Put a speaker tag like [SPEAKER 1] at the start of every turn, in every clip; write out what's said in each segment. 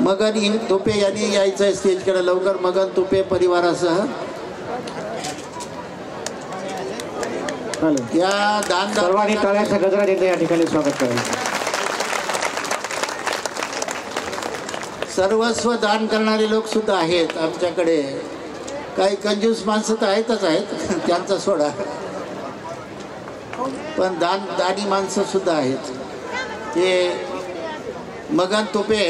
[SPEAKER 1] मगन तुपे यांनी यायचं स्टेजकडे लवकर. मगन तुपे परिवारासह या दान
[SPEAKER 2] सर्वांनी टाळ्यांचा गजरा देत या ठिकाणी स्वागत करा.
[SPEAKER 1] सर्वस्व दान करणारे लोक सुद्धा आहेत आमच्याकडे. काही कंजूस माणसं तर आहेतच आहेत, त्यांचा सोडा, पण दानी माणसं सुद्धा आहेत. ते मगन तुपे,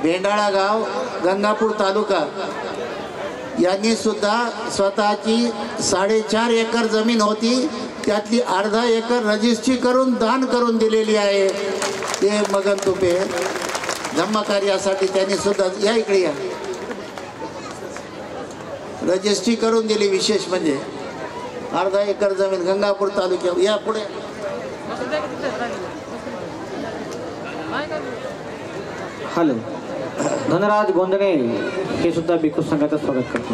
[SPEAKER 1] भेंडाळा गाव, गंगापूर तालुका यांनी सुद्धा स्वतःची 4.5 एकर जमीन होती, त्यातली अर्धा एकर रजिस्ट्री करून दान करून दिलेली आहे. ते मगन तुपे धम्मकार्यासाठी त्यांनी सुद्धा, या इकडे या, रजिस्ट्री करून दिली. विशेष म्हणजे अर्धा एकर जमीन गंगापूर तालुक्यात. या पुढे
[SPEAKER 2] हॅलो. धनराज गोंधळे हे सुद्धा भिक्खू संघाचं स्वागत करतो.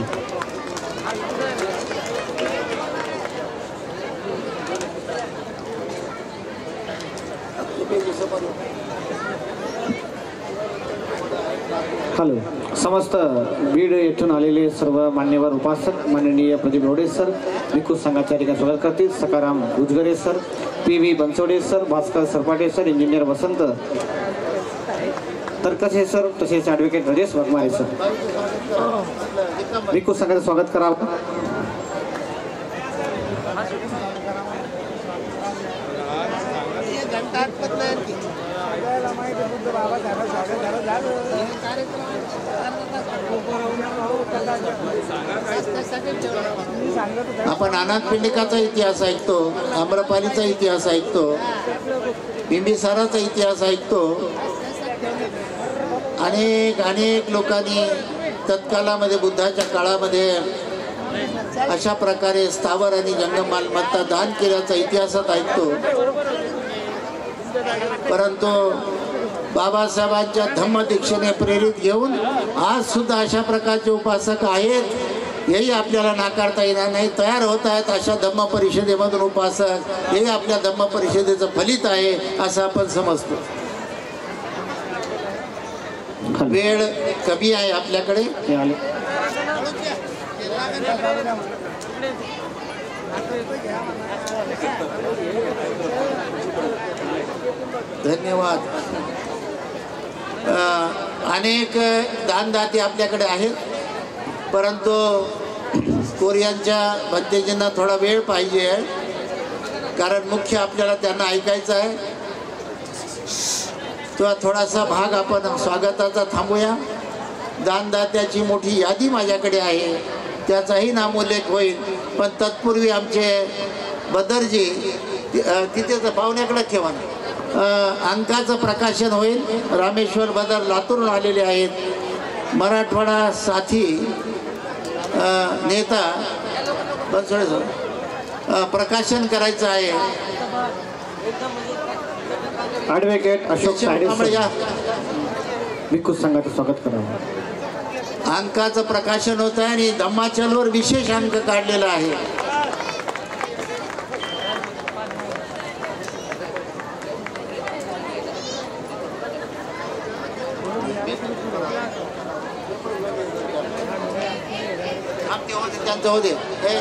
[SPEAKER 2] हॅलो. समस्त बीड येथून आलेले सर्व मान्यवर उपासक माननीय प्रदीप रोडे सर भिक्खू संघाच्या ठिकाणी स्वागत करतील. Sakaram Gujgare sir, PV Bansode sir, Bhaskar Sarpate sir, engineer Vasant Tarakse sir, तसेच ॲडव्होकेट राजेश वाघमारे सर भिक्खू संघाचं स्वागत करावं.
[SPEAKER 1] आपण अनाथपिंडिकाचा इतिहास ऐकतो, आम्रपालीचा इतिहास ऐकतो, बिंबिसाराचा इतिहास ऐकतो. अनेक लोकांनी तत्कालामध्ये बुद्धाच्या काळामध्ये अशा प्रकारे स्थावर आणि जंगम मालमत्ता दान केल्याचा इतिहासात ऐकतो. परंतु बाबासाहेबांच्या धम्मदीक्षेने प्रेरित घेऊन आज सुद्धा अशा प्रकारचे उपासक आहेत, हेही आपल्याला नाकारता येणार नाही. तयार होत आहेत अशा धम्म परिषदेमधून उपासक, हे आपल्या धम्म परिषदेचं फलित आहे असं आपण समजतो. वेळ कमी आहे आपल्याकडे. धन्यवाद. अनेक दानदाते आपल्याकडे आहेत, परंतु कोरियांच्या भंतेजींना थोडा वेळ पाहिजे आहे, कारण मुख्य आपल्याला त्यांना ऐकायचं आहे. तेव्हा थोडासा भाग आपण स्वागताचा थांबूया. दानदात्याची मोठी यादी माझ्याकडे आहे, त्याचाही नामोल्लेख होईल, पण तत्पूर्वी आमचे बदरजी तिथेच पाहुण्याकडे ठेवा ना. अंकाचं प्रकाशन होईल. रामेश्वर बदर लातूरून आलेले आहेत. मराठवाडा साथी नेता बनसोडे सर प्रकाशन करायचं आहे.
[SPEAKER 2] ॲडव्होकेट अशोक भिक्खू संघाचं स्वागत करावं.
[SPEAKER 1] अंकाचं प्रकाशन होत आहे आणि धम्माचलवर विशेष अंक काढलेला आहे. त्यांचं होते
[SPEAKER 3] काय